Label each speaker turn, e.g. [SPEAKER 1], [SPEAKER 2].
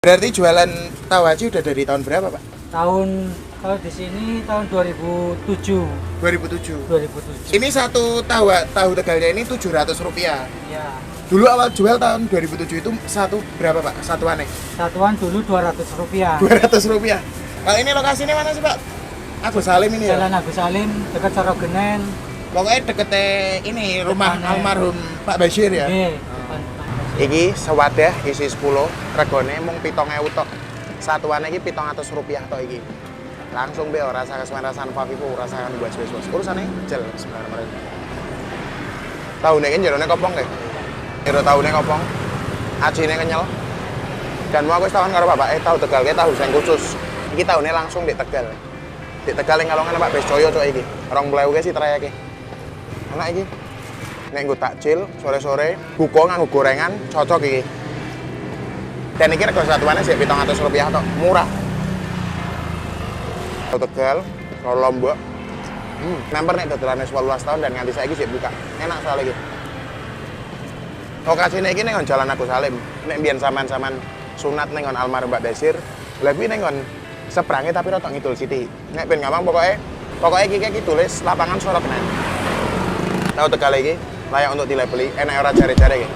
[SPEAKER 1] Berarti jualan tahu aci udah dari tahun berapa, Pak?
[SPEAKER 2] Kalau di sini tahun 2007.
[SPEAKER 1] 2007.
[SPEAKER 2] 2007.
[SPEAKER 1] Ini satu tahu Tegalnya ini Rp700.
[SPEAKER 2] Ya.
[SPEAKER 1] Dulu awal jual tahun 2007 itu satu berapa, Pak? Satuannya?
[SPEAKER 2] Satuan dulu Rp200.
[SPEAKER 1] Rp200. Kalau ini lokasinya mana sih, Pak? Agus Salim ini ya?
[SPEAKER 2] Jalan Agus Salim, dekat Sorogenen.
[SPEAKER 1] Pokoknya deketnya ini rumah
[SPEAKER 2] Depannya.
[SPEAKER 1] almarhum Pak Bashir ya?
[SPEAKER 2] Nggih, depan Pak Bashir.
[SPEAKER 1] Iki sewadah isi 10, regane mung 7.000 tok. Satuannya iki Rp700 tok iki. Langsung be ora rasa kesuwen-rasan Pavivo, rasakan buat wis-wis. Urusane jel sebenarnya mereka. Taune iki jerone kopong kae. Jero taune kopong. Ajine kenyal. Dan mau aku wis tawon karo bapak, tahu Tegal kae tahu sing khusus. Iki taune langsung di Tegal. Di Tegal yang ngalongan Pak Bescoyo cok iki. 20.000 ke sih trayeke. Enak iki. Nek nggo takjil sore-sore buka nganggo gorengan cocok iki. Dan iki rego satuannya sih Rp700 tok, murah. Tegal, kalau Lombok. Member nek dodolane 18 tahun dan nganti saiki sih buka. Enak soalnya iki. Lokasine iki ning Jalan Agus Salim. Nek mbiyen sampean-sampean sunat ning almarhum Mbak Besir, lha kuwi ning seberange tapi rotok ngidul sithik. Nek ben gampang pokoknya iki tulis lapangan Soroknen. Tahu Tegal iki layak untuk dilabeli, enak ora jare-jare iki.